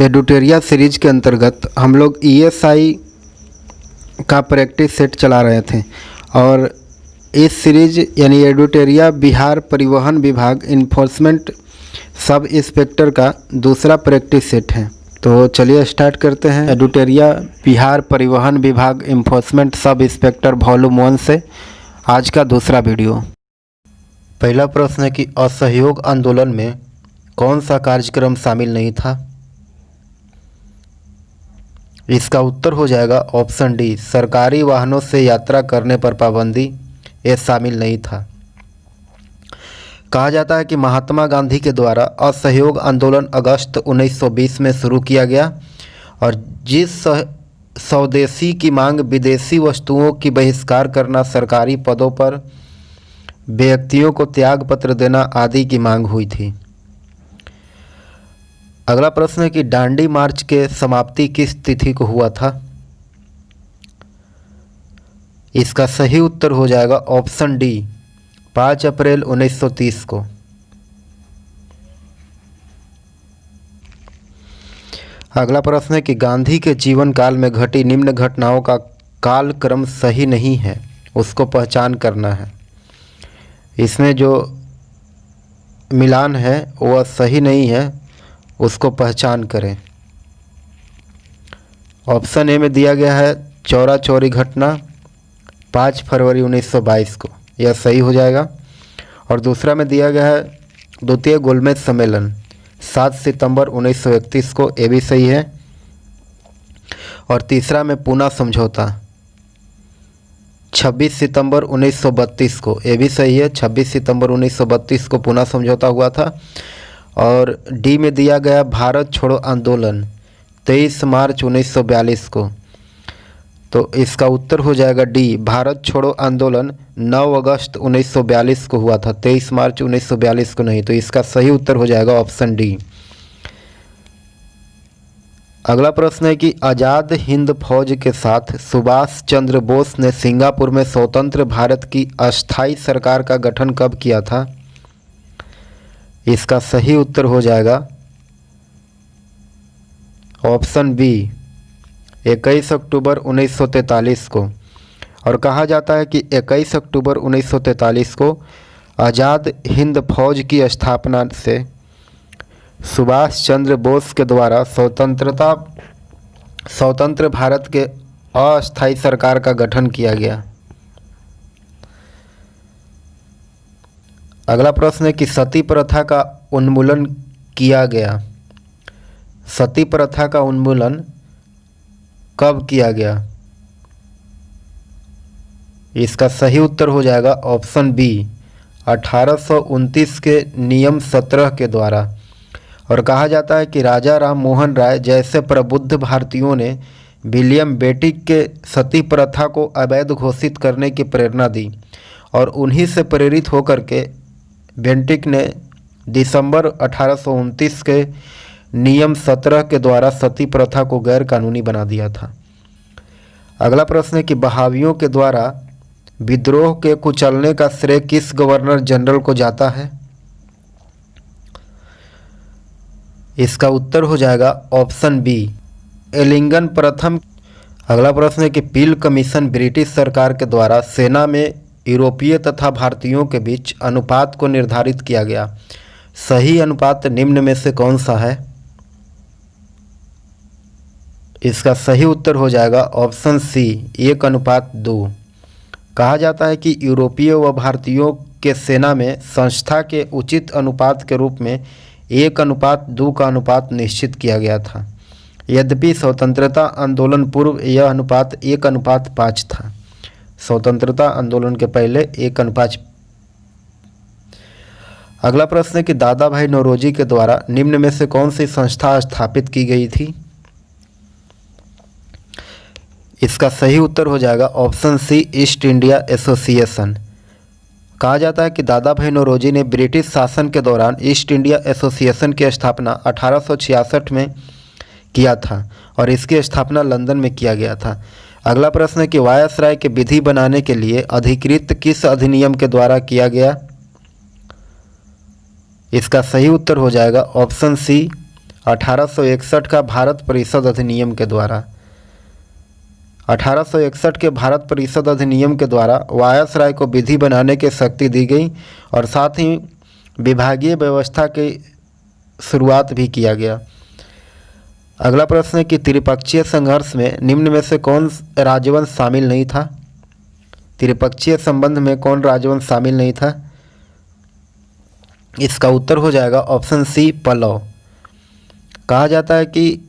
एडुटेरिया series के अंतर्गत हम लोग ईएसआई का प्रैक्टिस सेट चला रहे थे और इस सीरीज यानी एडुटेरिया बिहार परिवहन विभाग इन्फोर्समेंट सब इंस्पेक्टर का दूसरा प्रैक्टिस सेट है। तो चलिए स्टार्ट करते हैं। एडुटेरिया बिहार परिवहन विभाग इन्फोर्समेंट सब इंस्पेक्टर वॉल्यूम 1 से आज का दूसरा वीडियो। पहला प्रश्न है कि असहयोग आंदोलन में कौन सा कार्यक्रम शामिल नहीं था। इसका उत्तर हो जाएगा ऑप्शन डी, सरकारी वाहनों से यात्रा करने पर पाबंदी, ये शामिल नहीं था। कहा जाता है कि महात्मा गांधी के द्वारा असहयोग आंदोलन अगस्त 1920 में शुरू किया गया और जिस स्वदेशी की मांग विदेशी वस्तुओं की बहिष्कार करना, सरकारी पदों पर व्यक्तियों को त्याग पत्र देना आदि की मांग हुई थी। अगला प्रश्न है कि दांडी मार्च के समाप्ति किस तिथि को हुआ था। इसका सही उत्तर हो जाएगा ऑप्शन डी, 5 अप्रैल 1930 को। अगला प्रश्न है कि गांधी के जीवन काल में घटी निम्न घटनाओं का कालक्रम सही नहीं है, उसको पहचान करना है। इसमें जो मिलान है वह सही नहीं है, उसको पहचान करें। ऑप्शन ए में दिया गया है चौरा चौरी घटना 5 फरवरी 1922 को, यह सही हो जाएगा। और दूसरा में दिया गया है द्वितीय गोलमेज सम्मेलन 7 सितंबर 1931 को, ये भी सही है। और तीसरा में पूना समझौता 26 सितंबर 1932 को, ये भी सही है। 26 सितंबर 1932 को पूना समझौता हुआ था। और डी में दिया गया भारत छोड़ो आंदोलन 23 मार्च 1942 को, तो इसका उत्तर हो जाएगा डी, भारत छोड़ो आंदोलन 9 अगस्त 1942 को हुआ था, 23 मार्च 1942 को नहीं। तो इसका सही उत्तर हो जाएगा ऑप्शन डी। अगला प्रश्न है कि आज़ाद हिंद फौज के साथ सुभाष चंद्र बोस ने सिंगापुर में स्वतंत्र भारत की अस्थायी सरकार का गठन कब किया था। इसका सही उत्तर हो जाएगा ऑप्शन बी, 21 अक्टूबर 1943 को। और कहा जाता है कि 21 अक्टूबर 1943 को आज़ाद हिंद फौज की स्थापना से सुभाष चंद्र बोस के द्वारा स्वतंत्र भारत के अस्थायी सरकार का गठन किया गया। अगला प्रश्न है कि सती प्रथा का उन्मूलन किया गया। सती प्रथा का उन्मूलन कब किया गया। इसका सही उत्तर हो जाएगा ऑप्शन बी, 1829 के नियम 17 के द्वारा। और कहा जाता है कि राजा राम मोहन राय जैसे प्रबुद्ध भारतीयों ने विलियम बेंटिक के सती प्रथा को अवैध घोषित करने की प्रेरणा दी और उन्हीं से प्रेरित होकर के बेंटिक ने दिसंबर 1829 के नियम 17 के द्वारा सती प्रथा को गैर कानूनी बना दिया था। अगला प्रश्न है कि बहावियों के द्वारा विद्रोह के कुचलने का श्रेय किस गवर्नर जनरल को जाता है। इसका उत्तर हो जाएगा ऑप्शन बी, एलिंगन प्रथम। अगला प्रश्न है कि पील कमीशन ब्रिटिश सरकार के द्वारा सेना में यूरोपीय तथा भारतीयों के बीच अनुपात को निर्धारित किया गया। सही अनुपात निम्न में से कौन सा है। इसका सही उत्तर हो जाएगा ऑप्शन सी, 1:2। कहा जाता है कि यूरोपीय व भारतीयों के सेना में संस्था के उचित अनुपात के रूप में 1:2 का अनुपात निश्चित किया गया था। यद्यपि स्वतंत्रता आंदोलन पूर्व यह अनुपात 1:5 था। स्वतंत्रता आंदोलन के पहले 1:5। अगला प्रश्न है कि दादा भाई नौरोजी के द्वारा निम्न में से कौन सी संस्था स्थापित की गई थी। इसका सही उत्तर हो जाएगा option C, east India association. कहा जाता है कि दादा भाई नौरोजी ने ब्रिटिश शासन के दौरान ईस्ट इंडिया एसोसिएशन की स्थापना 1866 में किया था और इसकी स्थापना लंदन में किया गया था। अगला प्रश्न है कि वायसराय के विधि बनाने के लिए अधिकृत किस अधिनियम के द्वारा किया गया। इसका सही उत्तर हो जाएगा ऑप्शन सी, 1861 का भारत परिषद अधिनियम के द्वारा। 1861 के भारत परिषद अधिनियम के द्वारा वायसराय को विधि बनाने की शक्ति दी गई और साथ ही विभागीय व्यवस्था की शुरुआत भी किया गया। अगला प्रश्न है कि त्रिपक्षीय संघर्ष में निम्न में से कौन राजवंश शामिल नहीं था? त्रिपक्षीय संबंध में कौन राजवंश शामिल नहीं था? इसका उत्तर हो जाएगा ऑप्शन सी, पल्लव। कहा जाता है कि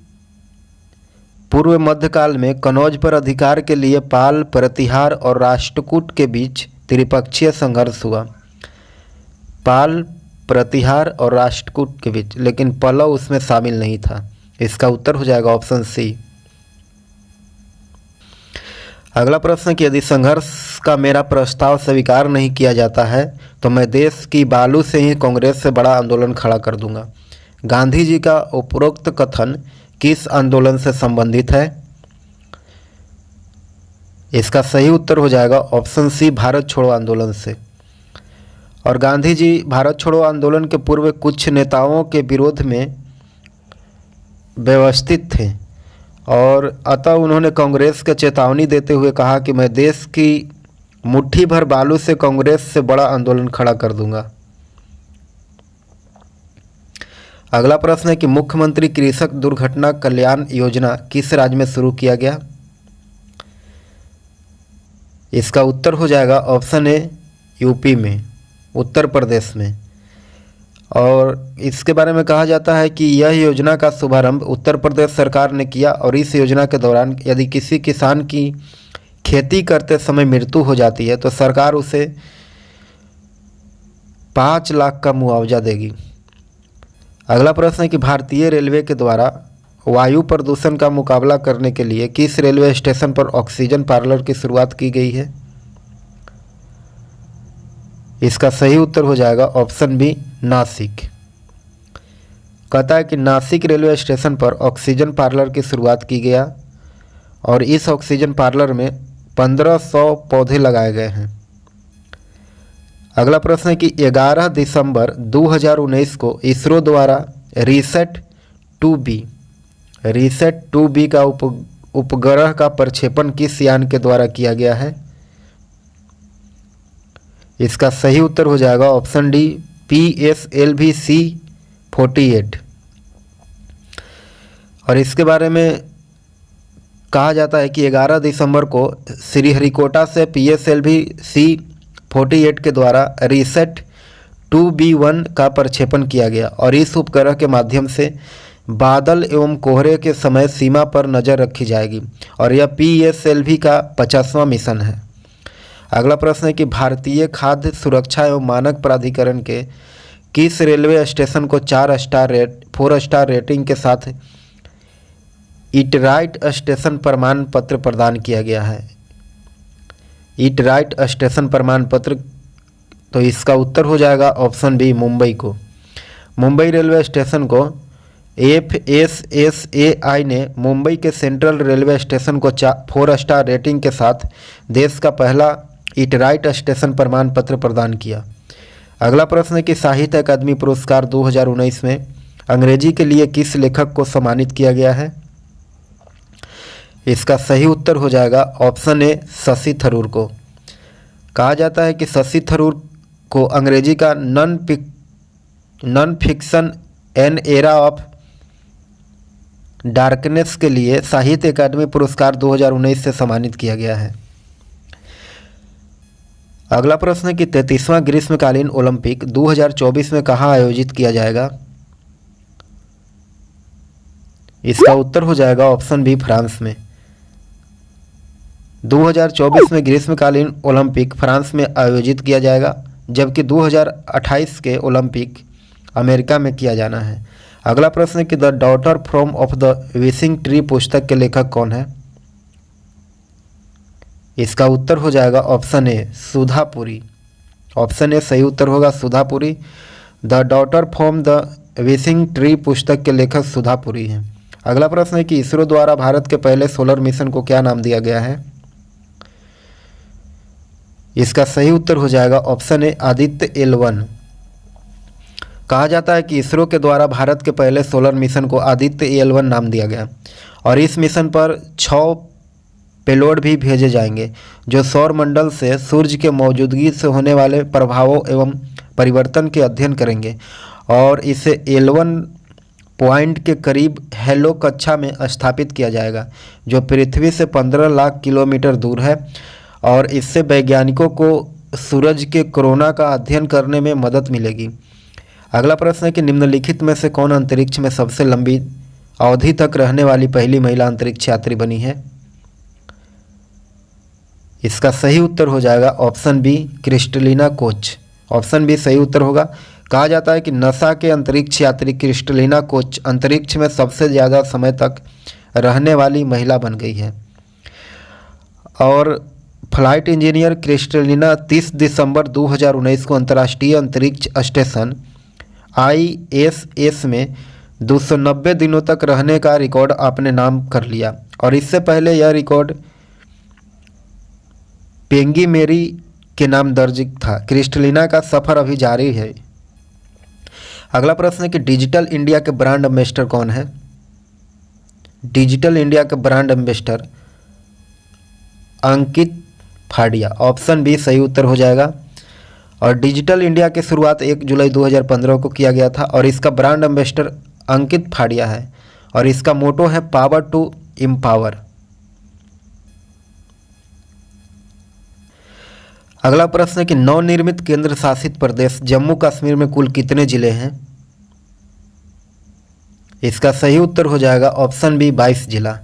पूर्व मध्यकाल में कनौज पर अधिकार के लिए पाल, प्रतिहार और राष्ट्रकूट के बीच त्रिपक्षीय संघर्ष हुआ। पाल, प्रतिहार और राष्ट्रकूट के बीच, लेकिन पल्लव उसमें शामिल नहीं था। इसका उत्तर हो जाएगा ऑप्शन सी। अगला प्रश्न कि यदि संघर्ष का मेरा प्रस्ताव स्वीकार नहीं किया जाता है तो मैं देश की बालू से ही कांग्रेस से बड़ा आंदोलन खड़ा कर दूंगा। गांधी जी का उपरोक्त कथन किस आंदोलन से संबंधित है? इसका सही उत्तर हो जाएगा ऑप्शन सी, भारत छोड़ो आंदोलन से। और गांधी जी भारत छोड़ो आंदोलन के पूर्व कुछ नेताओं के विरोध में व्यवस्थित थे और अतः उन्होंने कांग्रेस को चेतावनी देते हुए कहा कि मैं देश की मुट्ठी भर बालू से कांग्रेस से बड़ा आंदोलन खड़ा कर दूंगा। अगला प्रश्न है कि मुख्यमंत्री कृषक दुर्घटना कल्याण योजना किस राज्य में शुरू किया गया? इसका उत्तर हो जाएगा ऑप्शन ए, यूपी में, उत्तर प्रदेश में। और इसके बारे में कहा जाता है कि यह योजना का शुभारंभ उत्तर प्रदेश सरकार ने किया और इस योजना के दौरान यदि किसी किसान की खेती करते समय मृत्यु हो जाती है तो सरकार उसे 5 लाख का मुआवजा देगी। अगला प्रश्न है कि भारतीय रेलवे के द्वारा वायु प्रदूषण का मुकाबला करने के लिए किस रेलवे स्टेशन पर ऑक्सीजन पार्लर की शुरुआत की गई है? इसका सही उत्तर हो जाएगा ऑप्शन बी, नासिक। कहता है कि नासिक रेलवे स्टेशन पर ऑक्सीजन पार्लर की शुरुआत की गया और इस ऑक्सीजन पार्लर में 1500 पौधे लगाए गए हैं। अगला प्रश्न है कि 11 दिसंबर 2019 को इसरो द्वारा रीसेट 2B का उपग्रह का प्रक्षेपण किस यान के द्वारा किया गया है? इसका सही उत्तर हो जाएगा ऑप्शन डी, PSLV-C48। और इसके बारे में कहा जाता है कि 11 दिसंबर को श्रीहरिकोटा से PSLV-C48 के द्वारा रीसेट 2B1 का प्रक्षेपण किया गया और इस उपग्रह के माध्यम से बादल एवं कोहरे के समय सीमा पर नज़र रखी जाएगी और यह PSLV का 50वां मिशन है। अगला प्रश्न है कि भारतीय खाद्य सुरक्षा एवं मानक प्राधिकरण के किस रेलवे स्टेशन को 4 स्टार रेटिंग के साथ ईट राइट स्टेशन प्रमाण पत्र प्रदान किया गया है? ईट राइट स्टेशन प्रमाण पत्र, तो इसका उत्तर हो जाएगा ऑप्शन बी, मुंबई को। मुंबई रेलवे स्टेशन को FSSAI ने मुंबई के सेंट्रल रेलवे स्टेशन को 4 स्टार रेटिंग के साथ देश का पहला ईट राइट स्टेशन प्रमाण पत्र प्रदान किया। अगला प्रश्न है कि साहित्य अकादमी पुरस्कार 2019 में अंग्रेजी के लिए किस लेखक को सम्मानित किया गया है? इसका सही उत्तर हो जाएगा ऑप्शन ए, शशि थरूर को। कहा जाता है कि शशि थरूर को अंग्रेजी का non fiction an era of darkness के लिए साहित्य अकादमी पुरस्कार 2019 से सम्मानित किया गया है। अगला प्रश्न है कि 33वां ग्रीष्मकालीन ओलंपिक 2024 में कहाँ आयोजित किया जाएगा? इसका उत्तर हो जाएगा ऑप्शन बी, फ्रांस में। 2024 में ग्रीष्मकालीन ओलंपिक फ्रांस में आयोजित किया जाएगा जबकि 2028 के ओलंपिक अमेरिका में किया जाना है। अगला प्रश्न है कि the daughter from of the wishing tree पुस्तक के लेखक कौन है? इसका उत्तर हो जाएगा ऑप्शन ए, सुधापुरी। ऑप्शन ए सही उत्तर होगा, Sudhapuri. The daughter from the wishing tree पुस्तक के लेखक सुधापुरी हैं। अगला प्रश्न है कि इसरो द्वारा भारत के पहले सोलर मिशन को क्या नाम दिया गया है? इसका सही उत्तर हो जाएगा ऑप्शन ए, आदित्य L1। कहा जाता है कि इसरो के द्वारा भारत के पहले सोलर मिशन को आदित्य AL1 नाम दिया गया और इस मिशन पर 6 पेलोड भी भेजे जाएंगे जो सौर मंडल से सूर्य के मौजूदगी से होने वाले प्रभावों एवं परिवर्तन के अध्ययन करेंगे और इसे L1 पॉइंट के करीब हेलो कक्षा में स्थापित किया जाएगा जो पृथ्वी से 15 लाख किलोमीटर दूर है और इससे वैज्ञानिकों को सूरज के कोरोना का अध्ययन करने में मदद मिलेगी। अगला प्रश्न है कि निम्नलिखित में से कौन अंतरिक्ष में सबसे लंबी अवधि तक रहने वाली पहली महिला अंतरिक्ष यात्री बनी है? इसका सही उत्तर हो जाएगा option B, Christina Koch. Option B सही उत्तर होगा। कहा जाता है कि नासा के अंतरिक्ष यात्री क्रिस्टलिना कोच अंतरिक्ष में सबसे ज़्यादा समय तक रहने वाली महिला बन गई है और फ्लाइट इंजीनियर क्रिस्टलिना 30 दिसंबर 2019 को अंतर्राष्ट्रीय अंतरिक्ष स्टेशन ISS में 290 दिनों तक रहने का रिकॉर्ड अपने नाम कर लिया और इससे पहले यह रिकॉर्ड पेंगी मेरी के नाम दर्ज था। क्रिस्टलिना का सफ़र अभी जारी है। अगला प्रश्न है कि डिजिटल इंडिया के ब्रांड एम्बेसडर कौन है? डिजिटल इंडिया के ब्रांड एम्बेसडर अंकित फाड़िया। ऑप्शन बी सही उत्तर हो जाएगा। और डिजिटल इंडिया की शुरुआत 1 जुलाई 2015 को किया गया था और इसका ब्रांड एम्बेसडर अंकित फाड़िया है और इसका मोटो है पावर टू एम्पावर। अगला प्रश्न है कि नवनिर्मित केंद्र शासित प्रदेश जम्मू कश्मीर में कुल कितने जिले हैं? इसका सही उत्तर हो जाएगा ऑप्शन बी 22 जिला।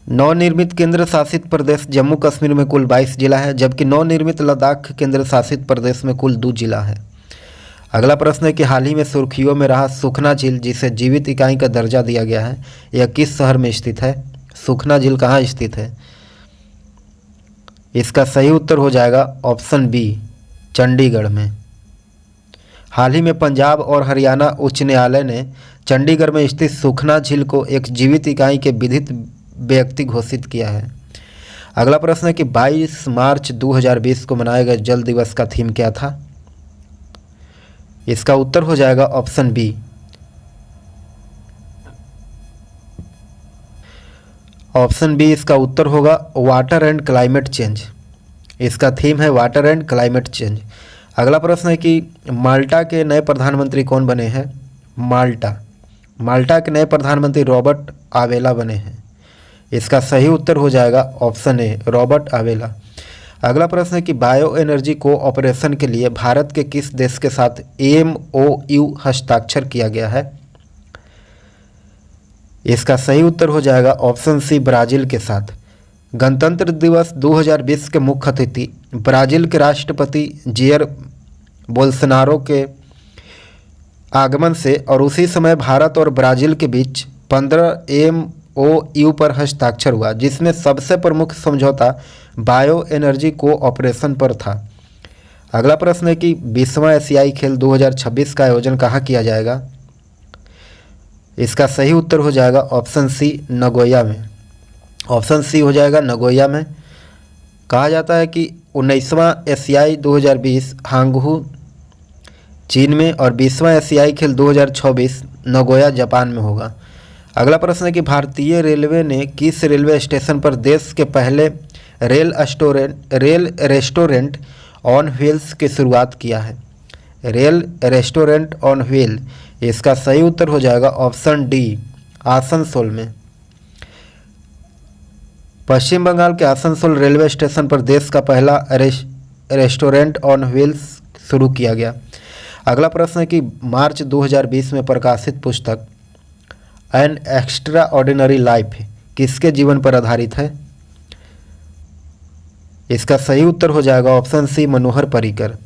नवनिर्मित केंद्र शासित प्रदेश जम्मू कश्मीर में कुल 22 जिला है जबकि नवनिर्मित लद्दाख केंद्र शासित प्रदेश में कुल 2 जिला है। अगला प्रश्न है कि हाल ही में सुर्खियों में रहा सुखना झील जिसे जीवित इकाई का दर्जा दिया गया है यह किस शहर में स्थित है? सुखना झील कहाँ स्थित है? इसका सही उत्तर हो जाएगा ऑप्शन बी चंडीगढ़ में। हाल ही में पंजाब और हरियाणा उच्च न्यायालय ने चंडीगढ़ में स्थित सुखना झील को एक जीवित इकाई के विधिक व्यक्ति घोषित किया है। अगला प्रश्न है कि 22 मार्च 2020 को मनाए गए जल दिवस का थीम क्या था? इसका उत्तर हो जाएगा ऑप्शन बी। ऑप्शन बी इसका उत्तर होगा वाटर एंड क्लाइमेट चेंज। इसका थीम है वाटर एंड क्लाइमेट चेंज। अगला प्रश्न है कि माल्टा के नए प्रधानमंत्री कौन बने हैं? माल्टा के नए प्रधानमंत्री रॉबर्ट आवेला बने हैं। इसका सही उत्तर हो जाएगा ऑप्शन ए रॉबर्ट आवेला। अगला प्रश्न है कि बायो एनर्जी कोऑपरेशन के लिए भारत के किस देश के साथ MOU हस्ताक्षर किया गया है? इसका सही उत्तर हो जाएगा ऑप्शन सी ब्राज़ील के साथ। गणतंत्र दिवस 2020 के मुख्य अतिथि ब्राज़ील के राष्ट्रपति जेयर बोल्सोनारो के आगमन से और उसी समय भारत और ब्राज़ील के बीच 15 MOU पर हस्ताक्षर हुआ जिसमें सबसे प्रमुख समझौता बायो एनर्जी कोऑपरेशन पर था। अगला प्रश्न है कि 20वां एशियाई खेल 2026 का आयोजन कहाँ किया जाएगा? इसका सही उत्तर हो जाएगा ऑप्शन सी नगोया में। ऑप्शन सी हो जाएगा नगोया में। कहा जाता है कि 19वां एशियाई 2020 हांगहू चीन में और 20वां एशियाई खेल 2026 नगोया जापान में होगा। अगला प्रश्न है कि भारतीय रेलवे ने किस रेलवे स्टेशन पर देश के पहले रेल रेस्टोरेंट ऑन व्हील्स की शुरुआत किया है? Rail restaurant on wheel. इसका सही उत्तर हो जाएगा ऑप्शन डी आसनसोल में। पश्चिम बंगाल के आसनसोल रेलवे स्टेशन पर देश का पहला रेस्टोरेंट ऑन व्हील्स शुरू किया गया। अगला प्रश्न है कि मार्च 2020 में प्रकाशित पुस्तक एन एक्स्ट्रा ऑर्डिनरी लाइफ किसके जीवन पर आधारित है? इसका सही उत्तर हो जाएगा option C Manohar Parrikar.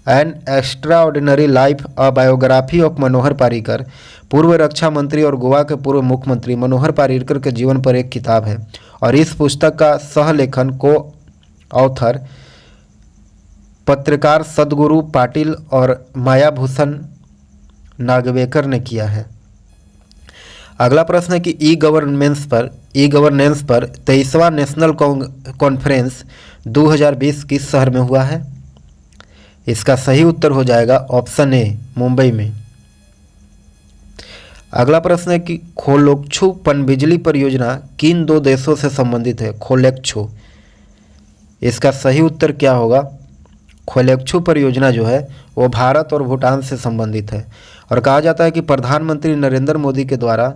An extraordinary life a biography of Manohar Parrikar पूर्व रक्षा मंत्री और गोवा के पूर्व मुख्यमंत्री मनोहर पर्रिकर के जीवन पर एक किताब है और इस पुस्तक का सह लेखन को ऑथर पत्रकार सदगुरु पाटिल और मायाभूषण नागवेकर ने किया है। अगला प्रश्न है कि ई गवर्नेंस पर 23वां नेशनल कॉन्फ्रेंस 2020 किस शहर में हुआ है? इसका सही उत्तर हो जाएगा ऑप्शन ए, मुंबई में। अगला प्रश्न है कि खोलोक्छु पनबिजली परियोजना किन दो देशों से संबंधित है? खोलोक्छु, इसका सही उत्तर क्या होगा? खोलोक्छु परियोजना जो है वो भारत और भूटान से संबंधित है और कहा जाता है कि प्रधानमंत्री नरेंद्र मोदी के द्वारा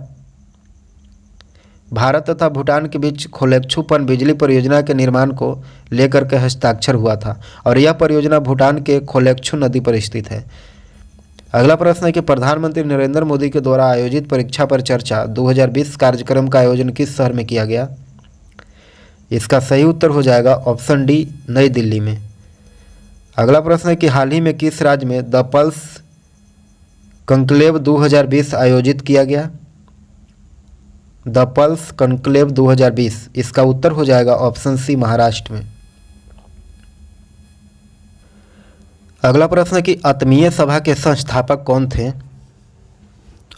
भारत तथा भूटान के बीच खोलोक्छु पनबिजली परियोजना के निर्माण को लेकर के हस्ताक्षर हुआ था और यह परियोजना भूटान के खोलोक्छु नदी पर स्थित है। अगला प्रश्न है कि प्रधानमंत्री नरेंद्र मोदी के द्वारा आयोजित परीक्षा पर चर्चा 2020 कार्यक्रम का आयोजन किस शहर में किया गया? इसका सही उत्तर हो जाएगा ऑप्शन डी, नई दिल्ली में। अगला प्रश्न है कि हाल ही में किस राज्य में द पल्स कॉन्क्लेव 2020 आयोजित किया गया? द पल्स कॉन्क्लेव 2020, इसका उत्तर हो जाएगा ऑप्शन सी, महाराष्ट्र में। अगला प्रश्न है कि आत्मीय सभा के संस्थापक कौन थे?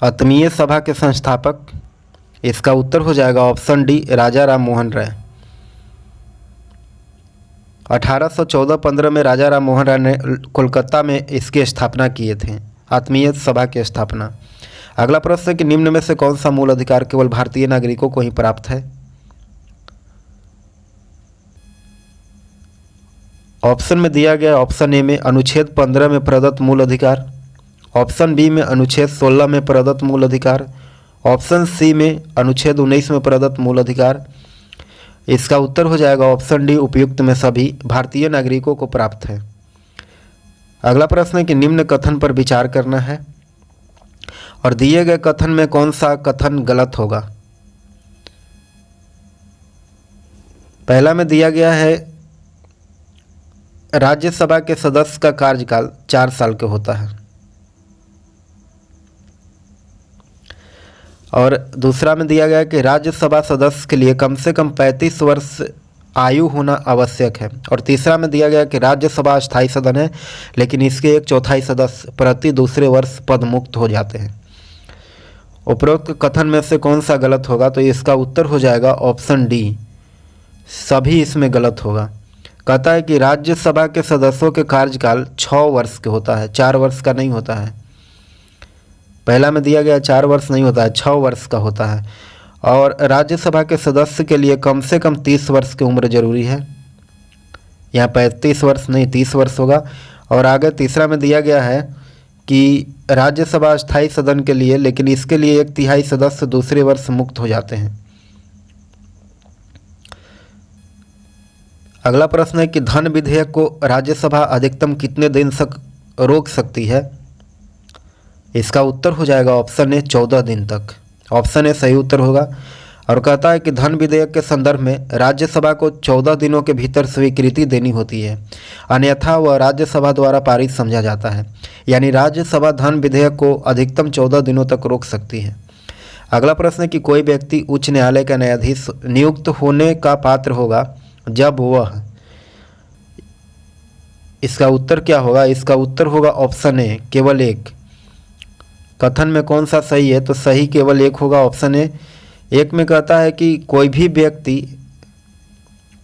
आत्मीय सभा के संस्थापक, इसका उत्तर हो जाएगा ऑप्शन डी, राजा राम मोहन राय। 1814-15 में राजा राम मोहन राय ने कोलकाता में इसकी स्थापना किए थे, आत्मीय सभा की स्थापना। अगला प्रश्न है कि निम्न में से कौन सा मूल अधिकार केवल भारतीय नागरिकों को ही प्राप्त है? ऑप्शन में दिया गया ऑप्शन ए में अनुच्छेद 15 में प्रदत्त मूल अधिकार, ऑप्शन बी में अनुच्छेद 16 में प्रदत्त मूल अधिकार, ऑप्शन सी में अनुच्छेद 19 में प्रदत्त मूल अधिकार। इसका उत्तर हो जाएगा ऑप्शन डी, उपयुक्त में सभी भारतीय नागरिकों को प्राप्त है। अगला प्रश्न है कि निम्न कथन पर विचार करना है और दिए गए कथन में कौन सा कथन गलत होगा? पहला में दिया गया है राज्यसभा के सदस्य का कार्यकाल 4 साल के होता है और दूसरा में दिया गया है कि राज्यसभा सदस्य के लिए कम से कम 35 वर्ष आयु होना आवश्यक है और तीसरा में दिया गया कि राज्यसभा अस्थायी सदन है लेकिन इसके 1/4 सदस्य प्रति दूसरे वर्ष पद मुक्त हो जाते हैं। उपरोक्त कथन में से कौन सा गलत होगा? तो इसका उत्तर हो जाएगा ऑप्शन डी, सभी इसमें गलत होगा। कहता है कि राज्यसभा के सदस्यों के कार्यकाल 6 वर्ष के होता है, 4 वर्ष का नहीं होता है। पहला में दिया गया 4 वर्ष नहीं होता है, 6 वर्ष का होता है और राज्यसभा के सदस्य के लिए कम से कम 30 वर्ष की उम्र जरूरी है। यहाँ 35 वर्ष नहीं 30 वर्ष होगा। और आगे तीसरा में दिया गया है कि राज्यसभा अस्थायी सदन के लिए, लेकिन इसके लिए 1/3 सदस्य दूसरे वर्ष मुक्त हो जाते हैं। अगला प्रश्न है कि धन विधेयक को राज्यसभा अधिकतम कितने दिन तक रोक सकती है? इसका उत्तर हो जाएगा ऑप्शन ए, 14 दिन तक। ऑप्शन ए सही उत्तर होगा और कहता है कि धन विधेयक के संदर्भ में राज्यसभा को 14 दिनों के भीतर स्वीकृति देनी होती है, अन्यथा वह राज्यसभा द्वारा पारित समझा जाता है। यानी राज्यसभा धन विधेयक को अधिकतम 14 दिनों तक रोक सकती है। अगला प्रश्न है कि कोई व्यक्ति उच्च न्यायालय का न्यायाधीश नियुक्त होने का पात्र होगा जब वह, इसका उत्तर क्या होगा? इसका उत्तर होगा ऑप्शन ए, केवल एक। कथन में कौन सा सही है? तो सही केवल एक होगा, ऑप्शन ए। एक में कहता है कि कोई भी व्यक्ति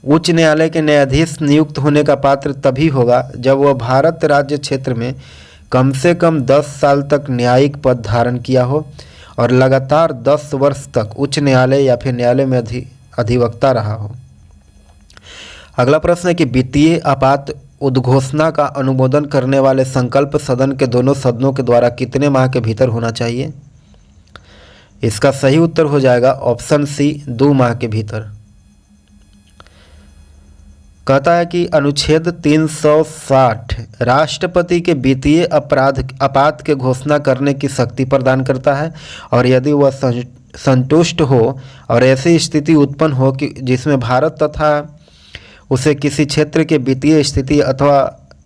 उच्च न्यायालय के न्यायाधीश नियुक्त होने का पात्र तभी होगा जब वह भारत राज्य क्षेत्र में कम से कम 10 साल तक न्यायिक पद धारण किया हो और लगातार 10 वर्ष तक उच्च न्यायालय या फिर न्यायालय में अधिवक्ता रहा हो। अगला प्रश्न है कि वित्तीय आपात उद्घोषणा का अनुमोदन करने वाले संकल्प सदन के दोनों सदनों के द्वारा कितने माह के भीतर होना चाहिए? इसका सही उत्तर हो जाएगा ऑप्शन सी, 2 माह के भीतर। कहता है कि अनुच्छेद 360 राष्ट्रपति के वित्तीय आपात के घोषणा करने की शक्ति प्रदान करता है और यदि वह संतुष्ट हो और ऐसी स्थिति उत्पन्न हो कि जिसमें भारत तथा उसे किसी क्षेत्र के वित्तीय स्थिति अथवा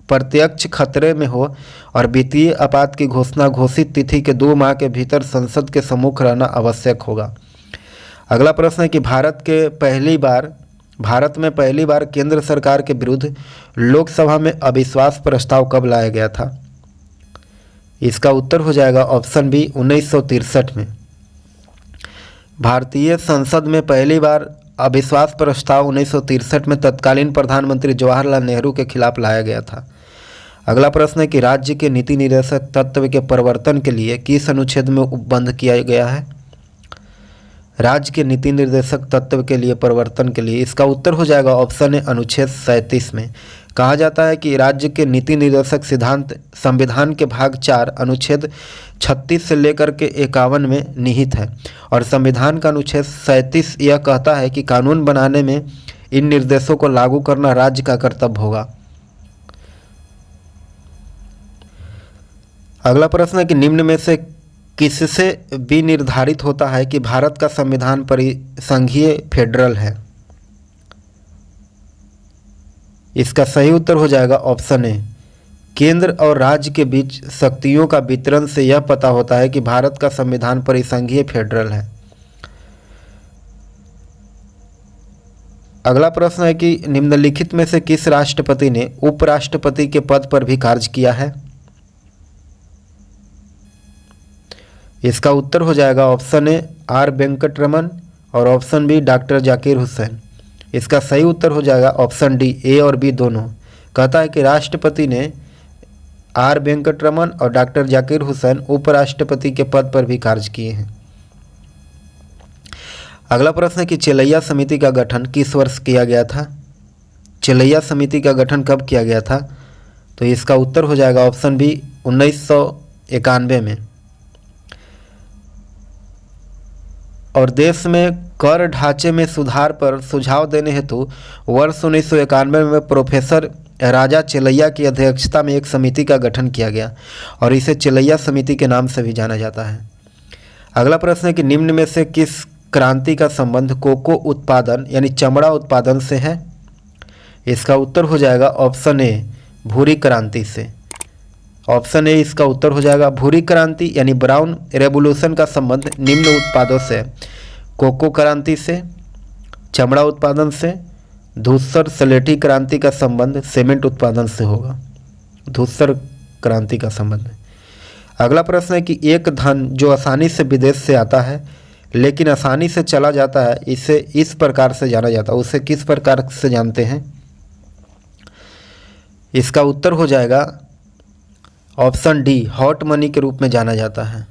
प्रत्यक्ष खतरे में हो और वित्तीय आपात की घोषणा घोषित तिथि के 2 माह के भीतर संसद के सम्मुख रहना आवश्यक होगा। अगला प्रश्न है कि भारत में पहली बार केंद्र सरकार के विरुद्ध लोकसभा में अविश्वास प्रस्ताव कब लाया गया था? इसका उत्तर हो जाएगा ऑप्शन बी, 1963 में। भारतीय संसद में पहली बार अविश्वास प्रस्ताव 1963 में तत्कालीन प्रधानमंत्री जवाहरलाल नेहरू के खिलाफ लाया गया था। अगला प्रश्न है कि राज्य के नीति निर्देशक तत्व के परिवर्तन के लिए किस अनुच्छेद में उपबंध किया गया है? राज्य के नीति निर्देशक तत्व के लिए परिवर्तन के लिए इसका उत्तर हो जाएगा ऑप्शन है अनुच्छेद 37 में। कहा जाता है कि राज्य के नीति निर्देशक सिद्धांत संविधान के भाग 4 अनुच्छेद 36 से लेकर के 51 में निहित है और संविधान का अनुच्छेद 37 यह कहता है कि कानून बनाने में इन निर्देशों को लागू करना राज्य का कर्तव्य होगा। अगला प्रश्न है कि निम्न में से किससे भी निर्धारित होता है कि भारत का संविधान परिसंघीय फेडरल है? इसका सही उत्तर हो जाएगा ऑप्शन ए। केंद्र और राज्य के बीच शक्तियों का वितरण से यह पता होता है कि भारत का संविधान परिसंघीय फेडरल है। अगला प्रश्न है कि निम्नलिखित में से किस राष्ट्रपति ने उपराष्ट्रपति के पद पर भी कार्य किया है? इसका उत्तर हो जाएगा ऑप्शन ए आर वेंकटरमन और option B doctor Zakir Hussain. इसका सही उत्तर हो जाएगा ऑप्शन डी, ए और बी दोनों। कहता है कि राष्ट्रपति ने आर वेंकटरमन और डॉक्टर जाकिर हुसैन उपराष्ट्रपति के पद पर भी कार्य किए हैं। अगला प्रश्न है कि चेलैया समिति का गठन किस वर्ष किया गया था? चेलैया समिति का गठन कब किया गया था? तो इसका उत्तर हो जाएगा ऑप्शन बी 1991 में। और देश में कर ढांचे में सुधार पर सुझाव देने हेतु वर्ष 1991 में प्रोफेसर राजा चेलैया की अध्यक्षता में एक समिति का गठन किया गया और इसे चेलैया समिति के नाम से भी जाना जाता है। अगला प्रश्न है कि निम्न में से किस क्रांति का संबंध कोको उत्पादन यानी चमड़ा उत्पादन से है? इसका उत्तर हो जाएगा ऑप्शन ए भूरी क्रांति से। ऑप्शन ए इसका उत्तर हो जाएगा। भूरी क्रांति यानी ब्राउन रेवोल्यूशन का संबंध निम्न उत्पादों से कोको क्रांति से, चमड़ा उत्पादन से, धूसर सलेटी क्रांति का संबंध सीमेंट उत्पादन से होगा। धूसर क्रांति का संबंध। अगला प्रश्न है कि एक धन जो आसानी से विदेश से आता है लेकिन आसानी से चला जाता है इसे इस प्रकार से जाना जाता है, उसे किस प्रकार से जानते हैं? इसका उत्तर हो जाएगा ऑप्शन डी हॉट मनी के रूप में जाना जाता है।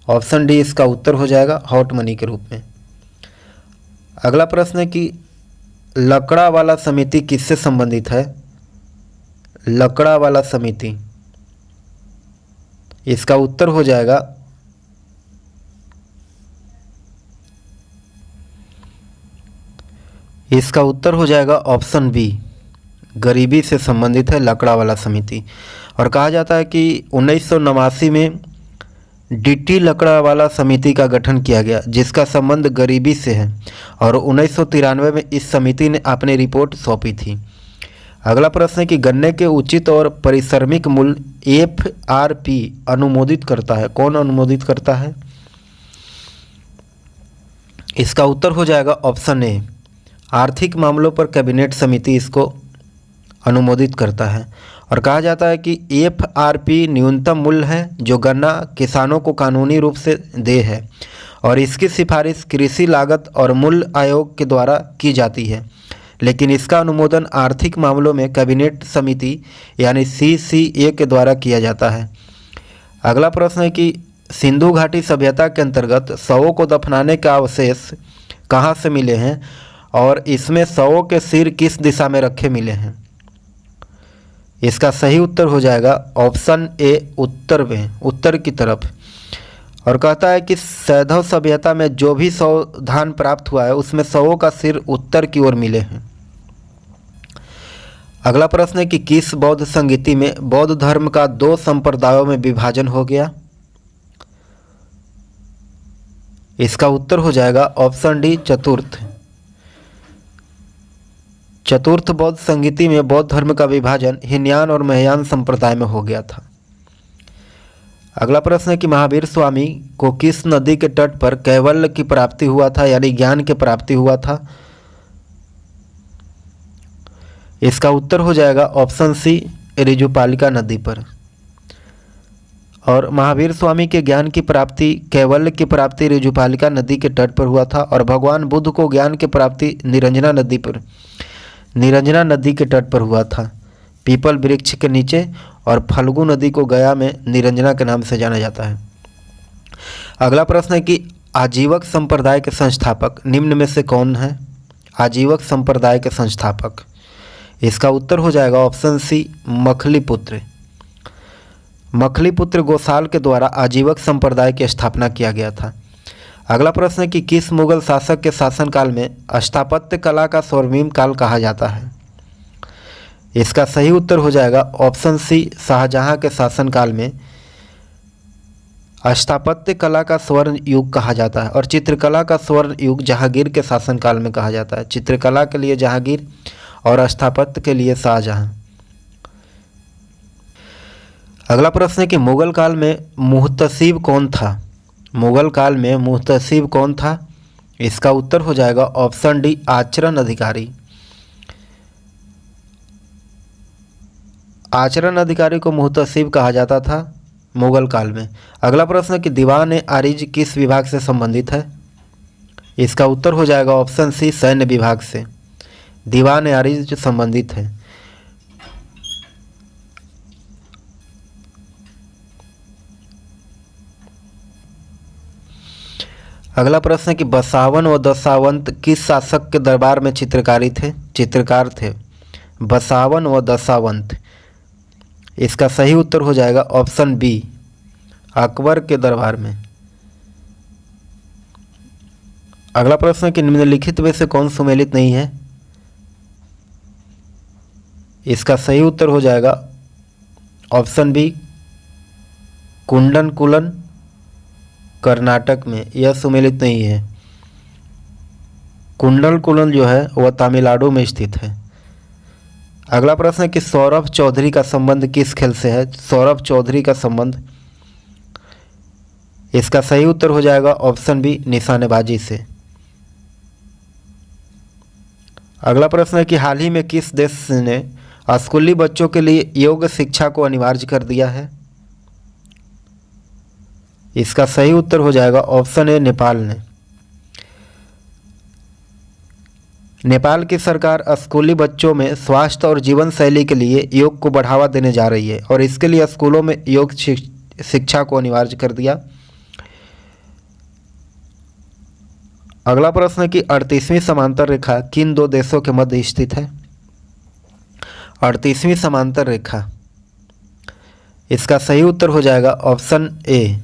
ऑप्शन डी इसका उत्तर हो जाएगा हॉट मनी के रूप में। अगला प्रश्न है कि लकड़ा वाला समिति किससे संबंधित है? लकड़ा वाला समिति, इसका उत्तर हो जाएगा ऑप्शन बी गरीबी से संबंधित है लकड़ा वाला समिति। और कहा जाता है कि 1989 में डीटी लकड़ा वाला समिति का गठन किया गया जिसका संबंध गरीबी से है और 1993 में इस समिति ने अपनी रिपोर्ट सौंपी थी। अगला प्रश्न है कि गन्ने के उचित और परिश्रमिक मूल्य FRP अनुमोदित करता है, कौन अनुमोदित करता है? इसका उत्तर हो जाएगा ऑप्शन ए आर्थिक मामलों पर कैबिनेट समिति इसको अनुमोदित करता है। और कहा जाता है कि FRP न्यूनतम मूल्य है जो गन्ना किसानों को कानूनी रूप से देय है और इसकी सिफारिश कृषि लागत और मूल्य आयोग के द्वारा की जाती है, लेकिन इसका अनुमोदन आर्थिक मामलों में कैबिनेट समिति यानी CCA के द्वारा किया जाता है। अगला प्रश्न है कि सिंधु घाटी सभ्यता के अंतर्गत शवों को दफनाने का अवशेष कहाँ से मिले हैं और इसमें शवों के सिर किस दिशा में रखे मिले हैं? इसका सही उत्तर हो जाएगा ऑप्शन ए उत्तर में, उत्तर की तरफ। और कहता है कि सैंधव सभ्यता में जो भी शवधान प्राप्त हुआ है उसमें शवों का सिर उत्तर की ओर मिले हैं। अगला प्रश्न है कि किस बौद्ध संगीति में बौद्ध धर्म का 2 संप्रदायों में विभाजन हो गया? इसका उत्तर हो जाएगा ऑप्शन डी चतुर्थ बौद्ध संगीति में बौद्ध धर्म का विभाजन हीनयान और महायान संप्रदाय में हो गया था। अगला प्रश्न है कि महावीर स्वामी को किस नदी के तट पर कैवल्य की प्राप्ति हुआ था यानी ज्ञान की प्राप्ति हुआ था? इसका उत्तर हो जाएगा ऑप्शन सी ऋजुपालिका नदी पर। और महावीर स्वामी के ज्ञान की प्राप्ति कैवल्य की प्राप्ति ऋजुपालिका नदी के तट पर हुआ था और भगवान बुद्ध को ज्ञान की प्राप्ति निरंजना नदी के तट पर हुआ था। पीपल वृक्ष के नीचे, और फल्गु नदी को गया में निरंजना के नाम से जाना जाता है। अगला प्रश्न है कि आजीवक संप्रदाय के संस्थापक निम्न में से कौन है? आजीवक संप्रदाय के संस्थापक, इसका उत्तर हो जाएगा ऑप्शन सी, मखलीपुत्र। मखलीपुत्र गोसाल के द्वारा आजीवक संप्रदाय की स्थापना किया गया था। अगला प्रश्न है कि किस मुगल शासक के शासनकाल में स्थापत्य कला का स्वर्णिम काल कहा जाता है? इसका सही उत्तर हो जाएगा ऑप्शन सी, शाहजहां के शासनकाल में स्थापत्य कला का स्वर्ण युग कहा जाता है, और चित्रकला का स्वर्ण युग जहांगीर के शासनकाल में कहा जाता है। चित्रकला के लिए जहांगीर और स्थापत्य के लिए शाहजहां। अगला प्रश्न है कि मुगल काल में मुहतसिब कौन था? मुगल काल में मुहतसिब कौन था? इसका उत्तर हो जाएगा ऑप्शन डी, आचरण अधिकारी। आचरण अधिकारी को मुहतसिब कहा जाता था मुगल काल में। अगला प्रश्न है कि दीवान आरिज किस विभाग से संबंधित है? इसका उत्तर हो जाएगा ऑप्शन सी, सैन्य विभाग से। दीवान आरिज संबंधित है। अगला प्रश्न है कि बसावन व दशावंत किस शासक के दरबार में चित्रकार थे? बसावन व दशावंत, इसका सही उत्तर हो जाएगा ऑप्शन बी, अकबर के दरबार में। अगला प्रश्न है कि निम्नलिखित में से कौन सुमेलित नहीं है? इसका सही उत्तर हो जाएगा ऑप्शन बी, कुंडनकुलन कर्नाटक में, यह सुमेलित नहीं है। कुंडलकुलन जो है वह तमिलनाडु में स्थित है। अगला प्रश्न है कि सौरभ चौधरी का संबंध किस खेल से है? सौरभ चौधरी का संबंध, इसका सही उत्तर हो जाएगा ऑप्शन बी, निशानेबाजी से। अगला प्रश्न है कि हाल ही में किस देश ने स्कूली बच्चों के लिए योग शिक्षा को अनिवार्य कर दिया है? इसका सही उत्तर हो जाएगा ऑप्शन ए, नेपाल ने। नेपाल की सरकार स्कूली बच्चों में स्वास्थ्य और जीवन शैली के लिए योग को बढ़ावा देने जा रही है, और इसके लिए स्कूलों में योग शिक्षा को अनिवार्य कर दिया। अगला प्रश्न है कि 38वीं समांतर रेखा किन दो देशों के मध्य स्थित है? 38वीं समांतर रेखा, इसका सही उत्तर हो जाएगा ऑप्शन ए,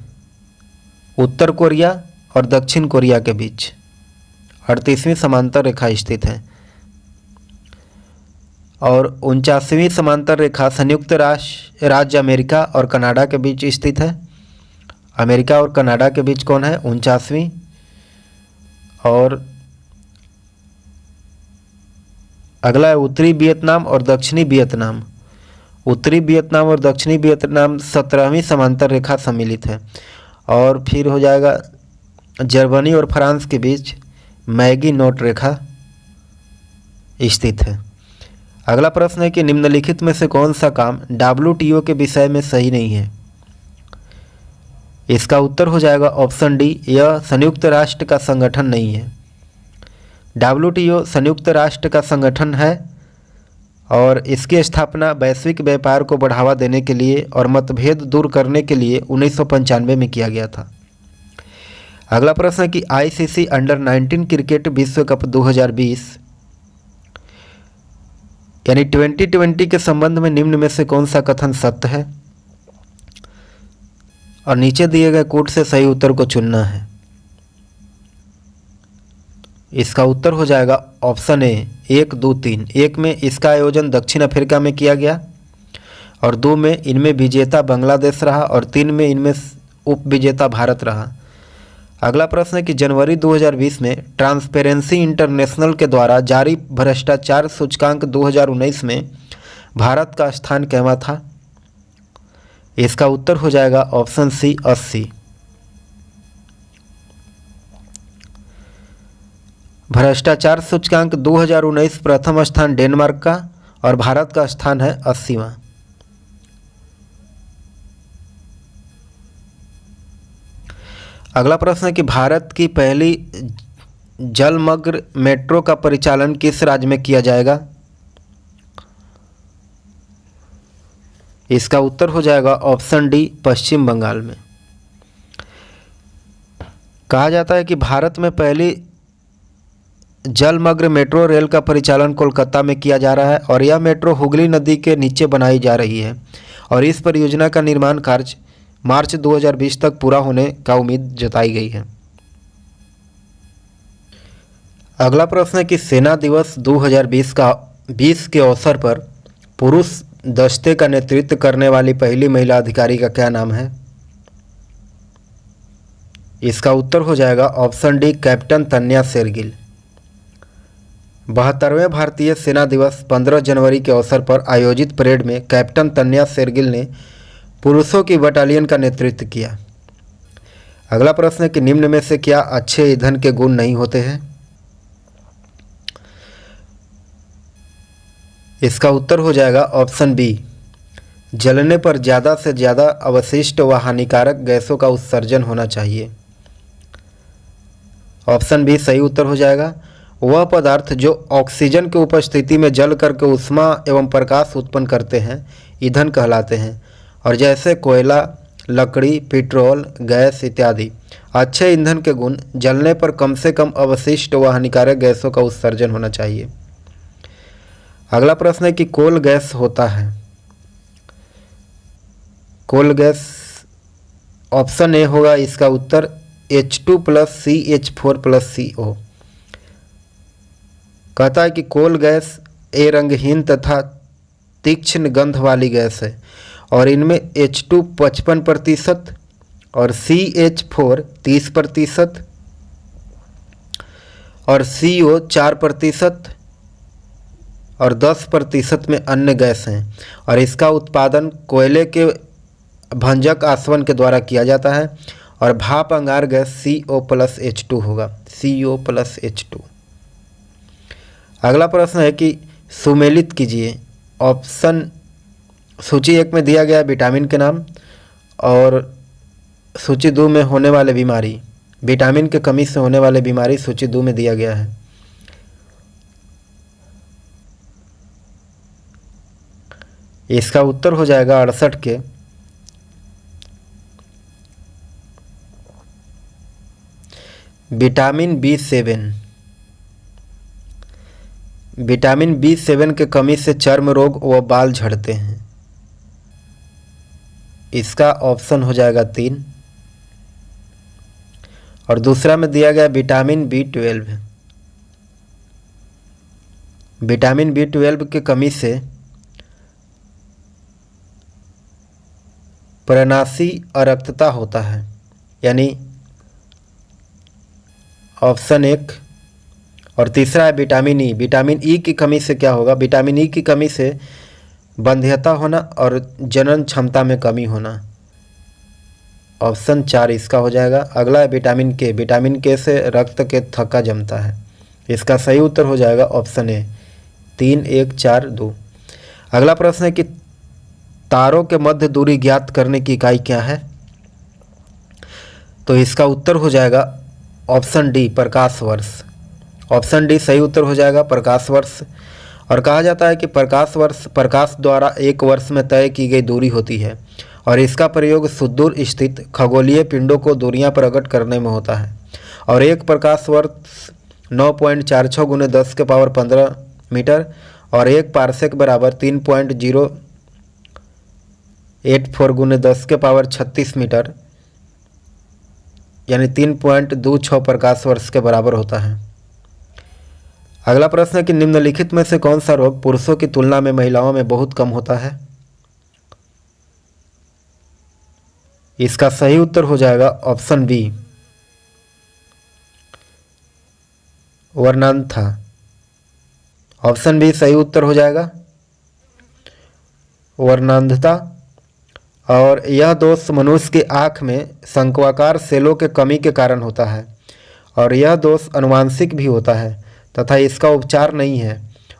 उत्तर कोरिया और दक्षिण कोरिया के बीच 38वीं समांतर रेखा स्थित है। और 49वीं समांतर रेखा संयुक्त राज्य अमेरिका और कनाडा के बीच स्थित है। अमेरिका और कनाडा के बीच कौन है? 49वीं। और अगला है उत्तरी वियतनाम और दक्षिणी वियतनाम। उत्तरी वियतनाम और दक्षिणी वियतनाम 17वीं समांतर रेखा सम्मिलित है। और फिर हो जाएगा जर्मनी और फ्रांस के बीच मैगी नोट रेखा स्थित है। अगला प्रश्न है कि निम्नलिखित में से कौन सा काम WTO के विषय में सही नहीं है? इसका उत्तर हो जाएगा ऑप्शन डी, यह संयुक्त राष्ट्र का संगठन नहीं है। WTO संयुक्त राष्ट्र का संगठन है और इसकी स्थापना वैश्विक व्यापार को बढ़ावा देने के लिए और मतभेद दूर करने के लिए 1995 में किया गया था। अगला प्रश्न है कि ICC अंडर 19 क्रिकेट विश्व कप 2020 यानी 2020 के संबंध में निम्न में से कौन सा कथन सत्य है? और नीचे दिए गए कोड से सही उत्तर को चुनना है। इसका उत्तर हो जाएगा ऑप्शन ए, 1, 2, 3। 1 में इसका आयोजन दक्षिण अफ्रीका में किया गया, और 2 में इनमें विजेता बांग्लादेश रहा, और 3 में इनमें उप विजेता भारत रहा। अगला प्रश्न है कि जनवरी 2020 में ट्रांसपेरेंसी इंटरनेशनल के द्वारा जारी भ्रष्टाचार सूचकांक 2019 में भारत का स्थान कैवा था? इसका उत्तर हो जाएगा ऑप्शन सी, 80। भ्रष्टाचार सूचकांक 2019 प्रथम स्थान डेनमार्क का और भारत का स्थान है 80वां। अगला प्रश्न है कि भारत की पहली जलमग्न मेट्रो का परिचालन किस राज्य में किया जाएगा? इसका उत्तर हो जाएगा ऑप्शन डी, पश्चिम बंगाल में। कहा जाता है कि भारत में पहली जलमग्न मेट्रो रेल का परिचालन कोलकाता में किया जा रहा है और यह मेट्रो हुगली नदी के नीचे बनाई जा रही है और इस परियोजना का निर्माण कार्य मार्च 2020 तक पूरा होने का उम्मीद जताई गई है। अगला प्रश्न है कि सेना दिवस 2020 के अवसर पर पुरुष दस्ते का नेतृत्व करने वाली पहली महिला अधिकारी का क्या नाम है? इसका उत्तर हो जाएगा ऑप्शन डी, कैप्टन तन्या शेरगिल। 72वें भारतीय सेना दिवस 15 जनवरी के अवसर पर आयोजित परेड में कैप्टन तन्या शेरगिल ने पुरुषों की बटालियन का नेतृत्व किया। अगला प्रश्न है कि निम्न में से क्या अच्छे ईंधन के गुण नहीं होते हैं? इसका उत्तर हो जाएगा ऑप्शन बी, जलने पर ज़्यादा से ज़्यादा अवशिष्ट व हानिकारक गैसों का उत्सर्जन होना चाहिए। ऑप्शन बी सही उत्तर हो जाएगा। वह पदार्थ जो ऑक्सीजन की उपस्थिति में जल करके ऊष्मा एवं प्रकाश उत्पन्न करते हैं ईंधन कहलाते हैं और जैसे कोयला, लकड़ी, पेट्रोल, गैस इत्यादि। अच्छे ईंधन के गुण जलने पर कम से कम अवशिष्ट व हानिकारक गैसों का उत्सर्जन होना चाहिए। अगला प्रश्न है कि कोल गैस होता है। कोल गैस ऑप्शन ए होगा इसका उत्तर H2 + CH4 + CO। कहता है कि कोल गैस ए रंगहीन तथा तीक्ष्ण गंध वाली गैस है और इनमें H2 55% और CH4 30% और CO 4% और 10% में अन्य गैस हैं और इसका उत्पादन कोयले के भंजक आसवन के द्वारा किया जाता है और भाप अंगार गैस CO + H2 होगा, CO + H2। अगला प्रश्न है कि सुमेलित कीजिए। ऑप्शन सूची 1 में दिया गया विटामिन के नाम और सूची 2 में होने वाले बीमारी, विटामिन की कमी से होने वाले बीमारी सूची 2 में दिया गया है। इसका उत्तर हो जाएगा 68 के विटामिन B7। विटामिन B7 के कमी से चर्म रोग व बाल झड़ते हैं। इसका ऑप्शन हो जाएगा 3। और दूसरा में दिया गया विटामिन B12। विटामिन B12 की कमी से प्रनासी अरक्तता होता है, यानी ऑप्शन 1। और तीसरा है विटामिन ई। विटामिन ई की कमी से क्या होगा? विटामिन ई की कमी से बंध्यता होना और जनन क्षमता में कमी होना। ऑप्शन 4 इसका हो जाएगा। अगला है विटामिन के। विटामिन के से रक्त के थक्का जमता है। इसका सही उत्तर हो जाएगा ऑप्शन ए, 3, 1, 4, 2। अगला प्रश्न है कि तारों के मध्य दूरी ज्ञात करने की इकाई क्या है? तो इसका उत्तर हो जाएगा ऑप्शन डी, प्रकाश वर्ष। ऑप्शन डी सही उत्तर हो जाएगा, प्रकाश वर्ष। और कहा जाता है कि प्रकाश वर्ष प्रकाश द्वारा एक वर्ष में तय की गई दूरी होती है और इसका प्रयोग सुदूर स्थित खगोलीय पिंडों को दूरियां प्रकट करने में होता है। और एक प्रकाश वर्ष 9.46 × 10⁻15 मीटर और एक पार्सेक बराबर 3.084 × 10⁻36 मीटर यानी 3.26 प्रकाश वर्ष के बराबर होता है। अगला प्रश्न है कि निम्नलिखित में से कौन सा रोग पुरुषों की तुलना में महिलाओं में बहुत कम होता है? इसका सही उत्तर हो जाएगा ऑप्शन बी, वर्णांधता। ऑप्शन बी सही उत्तर हो जाएगा, वर्णांधता। और यह दोष मनुष्य की आँख में शंक्वाकार सेलों के कमी के कारण होता है और यह दोष अनुवांशिक भी होता है तथा इसका उपचार नहीं है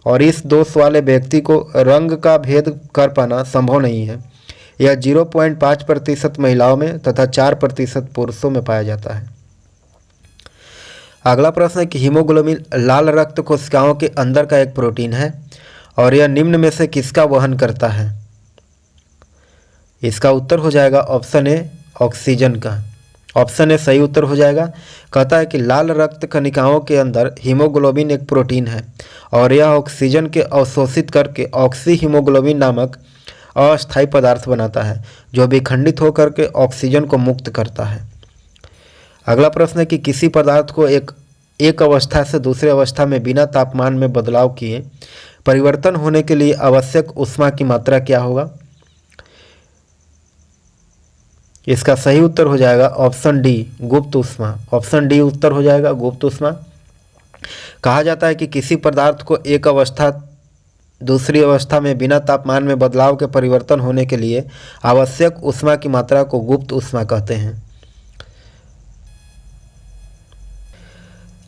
और इस दोष वाले व्यक्ति को रंग का भेद कर पाना संभव नहीं है। यह 0.5% महिलाओं में तथा 4% पुरुषों में पाया जाता है। अगला प्रश्न है कि हीमोग्लोबिन लाल रक्त कोशिकाओं के अंदर का एक प्रोटीन है और यह निम्न में से किसका वहन करता है? इसका उत्तर हो जाएगा ऑप्शन ए ऑक्सीजन का। ऑप्शन ए सही उत्तर हो जाएगा। कहता है कि लाल रक्त कणिकाओं के अंदर हीमोग्लोबिन एक प्रोटीन है और यह ऑक्सीजन के अवशोषित करके ऑक्सी हीमोग्लोबिन नामक अस्थायी पदार्थ बनाता है जो विखंडित होकर के ऑक्सीजन को मुक्त करता है। अगला प्रश्न है कि किसी पदार्थ को एक अवस्था से दूसरे अवस्था में बिना तापमान में बदलाव किए परिवर्तन होने के लिए आवश्यक ऊष्मा की मात्रा क्या होगा? इसका सही उत्तर हो जाएगा ऑप्शन डी गुप्त ऊष्मा। ऑप्शन डी उत्तर हो जाएगा गुप्त ऊष्मा। कहा जाता है कि किसी पदार्थ को एक अवस्था दूसरी अवस्था में बिना तापमान में बदलाव के परिवर्तन होने के लिए आवश्यक ऊष्मा की मात्रा को गुप्त ऊष्मा कहते हैं।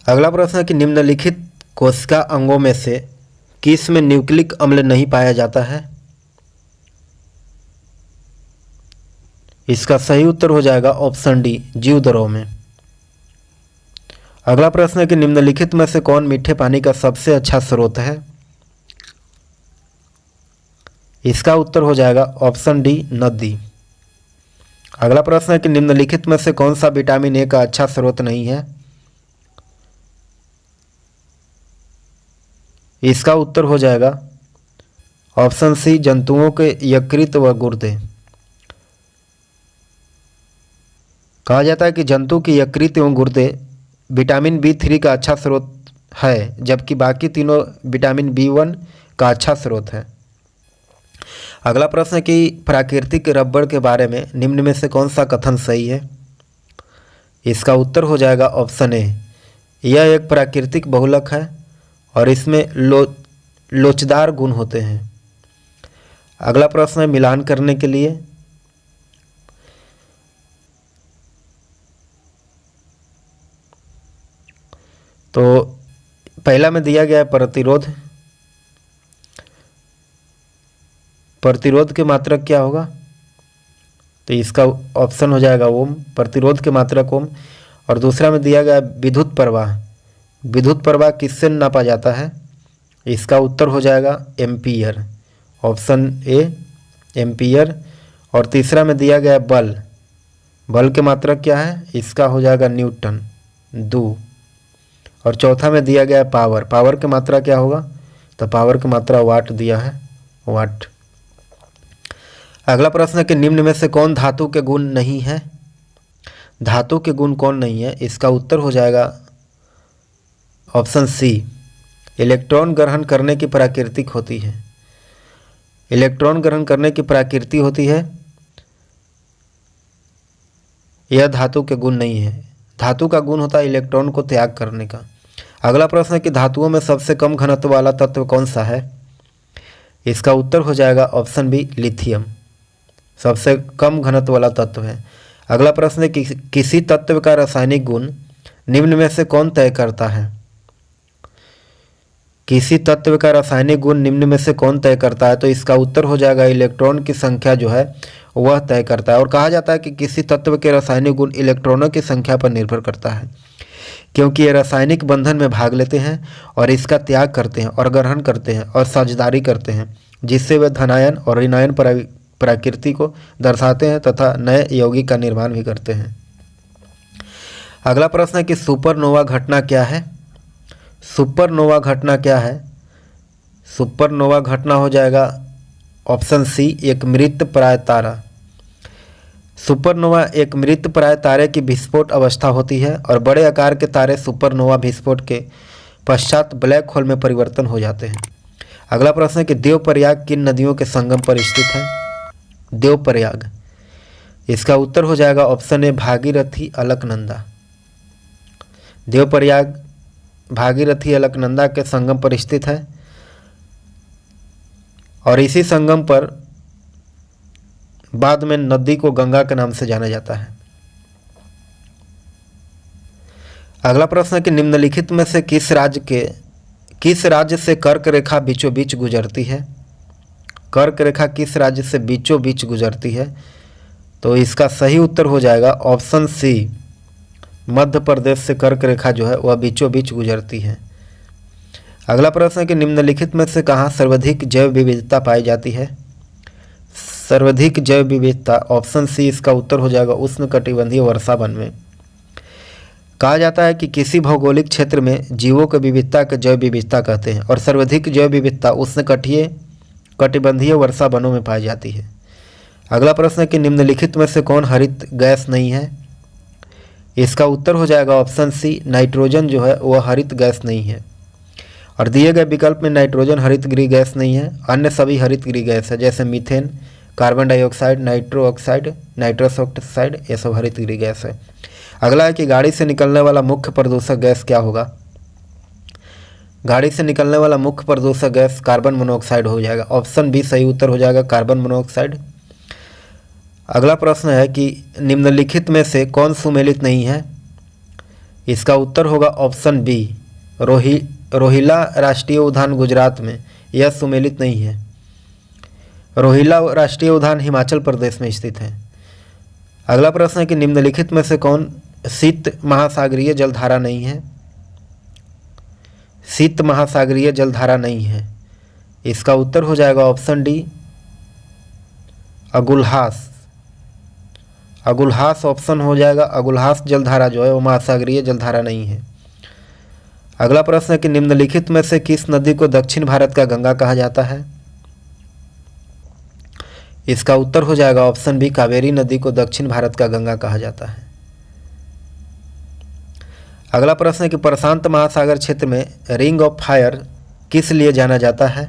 अगला प्रश्न है कि निम्नलिखित कोशिका अंगों में से किस में न्यूक्लिक अम्ल नहीं पाया जाता है? इसका सही उत्तर हो जाएगा ऑप्शन डी जीवद्रव में। अगला प्रश्न है कि निम्नलिखित में से कौन मीठे पानी का सबसे अच्छा स्रोत है? इसका उत्तर हो जाएगा ऑप्शन डी नदी। अगला प्रश्न है कि निम्नलिखित में से कौन सा विटामिन ए का अच्छा स्रोत नहीं है? इसका उत्तर हो जाएगा ऑप्शन सी जंतुओं के यकृत व गुर्दे। कहा जाता है कि जंतु की यकृत एवं गुर्दे विटामिन बी3 का अच्छा स्रोत है, जबकि बाकी तीनों विटामिन बी1 का अच्छा स्रोत है। अगला प्रश्न है कि प्राकृतिक रबड़ के बारे में निम्न में से कौन सा कथन सही है? इसका उत्तर हो जाएगा ऑप्शन ए यह एक प्राकृतिक बहुलक है और इसमें लोचदार गुण होते हैं। अगला प्रश्न है मिलान करने के लिए। तो पहला में दिया गया है प्रतिरोध। प्रतिरोध के मात्रक क्या होगा? तो इसका ऑप्शन हो जाएगा ओम, प्रतिरोध के मात्रक ओम। और दूसरा में दिया गया है विद्युत प्रवाह। विद्युत प्रवाह किससे नापा जाता है? इसका उत्तर हो जाएगा एम्पीयर। Option A ampere. और तीसरा में दिया गया है बल। बल के मात्रक क्या है? इसका हो जाएगा न्यूटन 2। और चौथा में दिया गया है पावर। पावर की मात्रा क्या होगा? तो पावर की मात्रा वाट दिया है, वाट। अगला प्रश्न है कि निम्न में से कौन धातु के गुण नहीं है? धातु के गुण कौन नहीं है? इसका उत्तर हो जाएगा ऑप्शन सी इलेक्ट्रॉन ग्रहण करने की प्रकृति होती है। इलेक्ट्रॉन ग्रहण करने की प्रकृति होती है, यह धातु के गुण नहीं है। धातु का गुण होता है इलेक्ट्रॉन को त्याग करने का। अगला प्रश्न है कि धातुओं में सबसे कम घनत्व वाला तत्व कौन सा है? इसका उत्तर हो जाएगा ऑप्शन बी लिथियम, सबसे कम घनत्व वाला तत्व है। अगला प्रश्न है कि किसी तत्व का रासायनिक गुण निम्न में से कौन तय करता है? किसी तत्व का रासायनिक गुण निम्न में से कौन तय करता है? तो इसका उत्तर हो जाएगा इलेक्ट्रॉन की संख्या जो है वह तय करता है। और कहा जाता है कि किसी तत्व के रासायनिक गुण इलेक्ट्रॉनों की संख्या पर निर्भर करता है, क्योंकि ये रासायनिक बंधन में भाग लेते हैं और इसका त्याग करते हैं और ग्रहण करते हैं और साझेदारी करते हैं, जिससे वे धनायन और ऋणायन प्रकृति को दर्शाते हैं तथा नए यौगिक का निर्माण भी करते हैं। अगला प्रश्न है कि सुपरनोवा घटना क्या है? सुपरनोवा घटना क्या है? सुपरनोवा घटना हो जाएगा ऑप्शन सी एक मृतप्राय तारा। सुपरनोवा एक मृतप्राय तारे की विस्फोट अवस्था होती है और बड़े आकार के तारे सुपरनोवा विस्फोट के पश्चात ब्लैक होल में परिवर्तन हो जाते हैं। अगला प्रश्न है कि देवप्रयाग किन नदियों के संगम पर स्थित है? देवप्रयाग, इसका उत्तर हो जाएगा ऑप्शन ए भागीरथी अलकनंदा। देवप्रयाग भागीरथी अलकनंदा के संगम पर स्थित है और इसी संगम पर बाद में नदी को गंगा के नाम से जाना जाता है। अगला प्रश्न है कि निम्नलिखित में से किस राज्य से कर्क रेखा बीचों बीच गुजरती है? कर्क रेखा किस राज्य से बीचों बीच गुजरती है? तो इसका सही उत्तर हो जाएगा ऑप्शन सी मध्य प्रदेश से कर्क रेखा जो है वह बीचों बीच गुजरती है। अगला प्रश्न है कि निम्नलिखित में से कहाँ सर्वाधिक जैव विविधता पाई जाती है? सर्वाधिक जैव विविधता, ऑप्शन सी इसका उत्तर हो जाएगा उष्णकटिबंधीय वर्षावन में। कहा जाता है कि किसी भौगोलिक क्षेत्र में जीवों की विविधता के जैव विविधता कहते हैं और सर्वाधिक जैव विविधता उष्णकटिबंधीय वर्षावनों में पाई जाती है। अगला प्रश्न है कि निम्नलिखित में से कौन हरित गैस नहीं है? इसका उत्तर हो जाएगा ऑप्शन सी, नाइट्रोजन जो है वह हरित गैस नहीं है। और दिए गए विकल्प में नाइट्रोजन हरित गृह गैस नहीं है, अन्य सभी हरित गृह गैस है, जैसे methane, carbon dioxide, nitro oxide, nitrous oxide, ये सब हरित गृह गैस है। अगला है कि गाड़ी से निकलने वाला मुख्य प्रदूषक गैस क्या होगा? गाड़ी से निकलने वाला मुख्य प्रदूषक गैस कार्बन मोनोऑक्साइड हो जाएगा। ऑप्शन बी सही उत्तर हो जाएगा, कार्बन मोनोऑक्साइड। अगला प्रश्न है कि निम्नलिखित में से कौन सुमेलित नहीं है? इसका उत्तर होगा ऑप्शन बी, रोहिला राष्ट्रीय उद्यान गुजरात में, यह सुमेलित नहीं है। रोहिला राष्ट्रीय उद्यान हिमाचल प्रदेश में स्थित है। अगला प्रश्न है कि निम्नलिखित में से कौन शीत महासागरीय जलधारा नहीं है? शीत महासागरीय जलधारा नहीं है। इसका उत्तर हो जाएगा option D, Agulhas. Agulhas option हो जाएगा। अगुलहास जलधारा जो है वो महासागरीय जलधारा नहीं है। अगला प्रश्न है कि निम्नलिखित में से किस नदी को दक्षिण भारत का गंगा कहा जाता है? इसका उत्तर हो जाएगा ऑप्शन बी, कावेरी नदी को दक्षिण भारत का गंगा कहा जाता है। अगला प्रश्न है कि प्रशांत महासागर क्षेत्र में रिंग ऑफ फायर किस लिए जाना जाता है?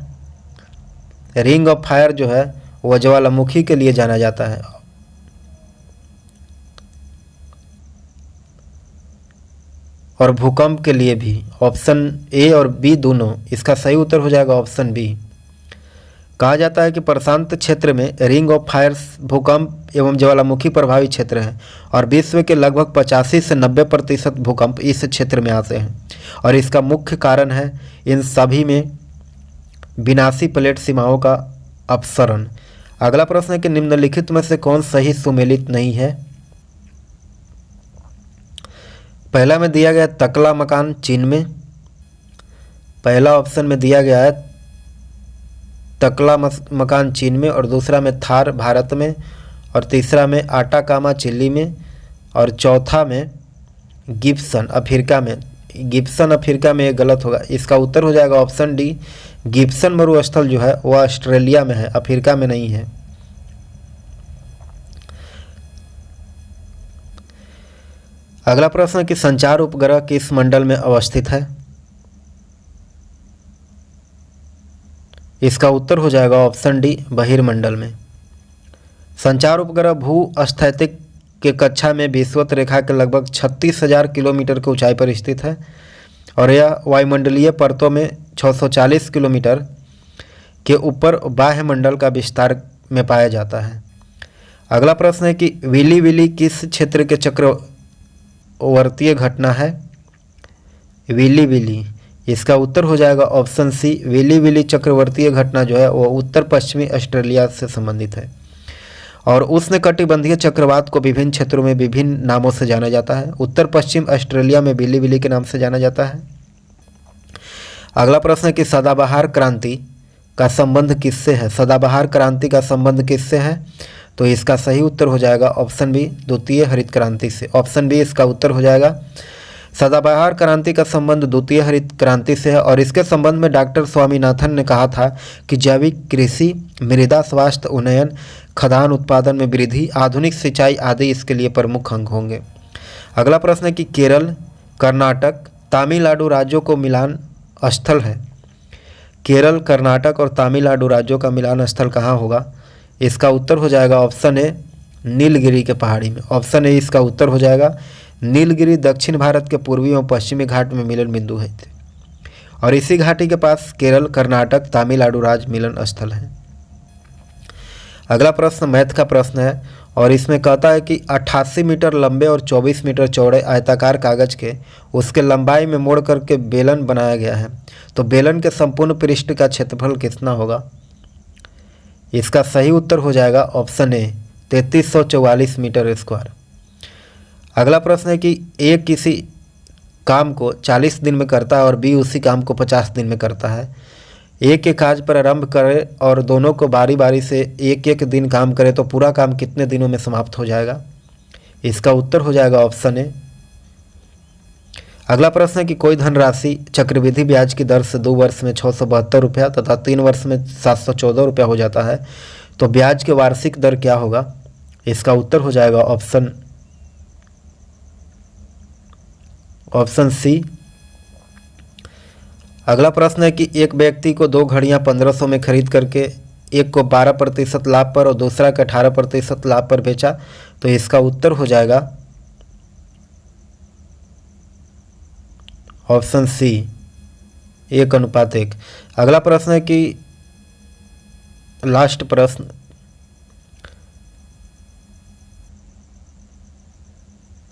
रिंग ऑफ फायर जो है वह ज्वालामुखी के लिए जाना जाता है। और भूकंप के लिए भी। ऑप्शन ए और बी दोनों, इसका सही उत्तर हो जाएगा ऑप्शन बी। कहा जाता है कि प्रशांत क्षेत्र में रिंग ऑफ फायर्स भूकंप एवं ज्वालामुखी प्रभावित क्षेत्र है और विश्व के लगभग 85 से 90% भूकंप इस क्षेत्र में आते हैं और इसका मुख्य कारण है इन सभी में विनाशी प्लेट सीमाओं का अपसरण। अगला प्रश्न है कि निम्नलिखित में से कौन सही सुमेलित नहीं है? पहला में दिया गया तकला मकान चीन में, पहला ऑप्शन में दिया गया है तकला मकान चीन में, और दूसरा में थार भारत में, और तीसरा में आटाकामा चिली में, और चौथा में गिब्सन अफ्रीका में। गिब्सन अफ्रीका में ये गलत होगा। इसका उत्तर हो जाएगा ऑप्शन डी, गिब्सन मरुस्थल जो है वह ऑस्ट्रेलिया में है, अफ्रीका में नहीं है। अगला प्रश्न है कि संचार उपग्रह किस मंडल में अवस्थित है? इसका उत्तर हो जाएगा ऑप्शन डी, बहिर्मंडल में। संचार उपग्रह भू-स्थैतिक के कक्षा में विषुवत रेखा के लगभग 36,000 किलोमीटर की ऊंचाई पर स्थित है और यह वायुमंडलीय परतों में 640 किलोमीटर के ऊपर बाह्य मंडल का विस्तार में पाया जाता है। अगला प्रश्न है कि विली विली किस क्षेत्र के चक्रवर्तीय घटना है? विली विली, इसका उत्तर हो जाएगा ऑप्शन सी, विली विली चक्रवर्तीय घटना जो है वो उत्तर पश्चिमी ऑस्ट्रेलिया से संबंधित है और उष्णकटिबंधीय चक्रवात को विभिन्न क्षेत्रों में विभिन्न नामों से जाना जाता है। उत्तर पश्चिम ऑस्ट्रेलिया में विली विली के नाम से जाना जाता है। अगला प्रश्न है कि सदाबहार क्रांति का संबंध किससे है? सदाबहार क्रांति का संबंध किससे है? तो इसका सही उत्तर हो जाएगा ऑप्शन बी, द्वितीय हरित क्रांति से। ऑप्शन बी इसका उत्तर हो जाएगा। सदाबहार क्रांति का संबंध द्वितीय हरित क्रांति से है और इसके संबंध में डॉक्टर स्वामीनाथन ने कहा था कि जैविक कृषि, मृदा स्वास्थ्य उन्नयन, खदान उत्पादन में वृद्धि, आधुनिक सिंचाई आदि इसके लिए प्रमुख अंग होंगे। अगला प्रश्न है कि केरल, कर्नाटक, तमिलनाडु राज्यों को मिलान स्थल है। केरल, कर्नाटक और तमिलनाडु राज्यों का मिलान स्थल कहाँ होगा? इसका उत्तर हो जाएगा ऑप्शन ए, नीलगिरी के पहाड़ी में। ऑप्शन ए इसका उत्तर हो जाएगा। नीलगिरी दक्षिण भारत के पूर्वी एवं पश्चिमी घाट में मिलन बिंदु है और इसी घाटी के पास केरल, कर्नाटक, तमिलनाडु राज्य मिलन स्थल है। अगला प्रश्न मैथ का प्रश्न है और इसमें कहता है कि 88 मीटर लंबे और 24 मीटर चौड़े आयताकार कागज के उसके लंबाई में मोड़ करके बेलन बनाया गया है, तो बेलन के संपूर्ण पृष्ठ का क्षेत्रफल कितना होगा? इसका सही उत्तर हो जाएगा ऑप्शन ए, 3344 मीटर स्क्वायर। अगला प्रश्न है कि ए किसी काम को 40 दिन में करता है और बी उसी काम को 50 दिन में करता है। एक एक काज पर आरंभ करें और दोनों को बारी बारी से एक एक दिन काम करें तो पूरा काम कितने दिनों में समाप्त हो जाएगा? इसका उत्तर हो जाएगा ऑप्शन ए। अगला प्रश्न है कि कोई धनराशि चक्रवृद्धि ब्याज की दर से 2 वर्ष में 672 रुपया तथा 3 वर्ष में 714 रुपया हो जाता है, तो ब्याज की वार्षिक दर क्या होगा? इसका उत्तर हो जाएगा ऑप्शन सी। अगला प्रश्न है कि एक व्यक्ति को 2 घड़ियां 1500 में खरीद करके एक को 12% लाभ पर और दूसरा को 18% लाभ पर बेचा, तो इसका उत्तर हो जाएगा ऑप्शन सी 1:1। अगला प्रश्न है कि लास्ट प्रश्न,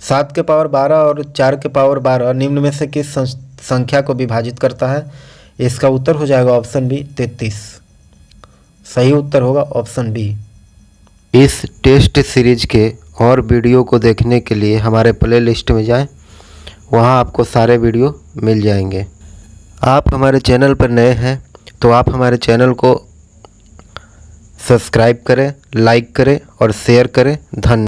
सात के पावर 12 और 4 के पावर 12 निम्न में से किस संख्या को विभाजित करता है? इसका उत्तर हो जाएगा ऑप्शन बी 33। सही उत्तर होगा ऑप्शन बी। इस टेस्ट सीरीज के और वीडियो को देखने के लिए हमारे प्ले लिस्ट में जाएं, वहां आपको सारे वीडियो मिल जाएंगे। आप हमारे चैनल पर नए हैं तो आप हमारे चैनल को सब्सक्राइब करें, लाइक करें और शेयर करें। धन्यवाद।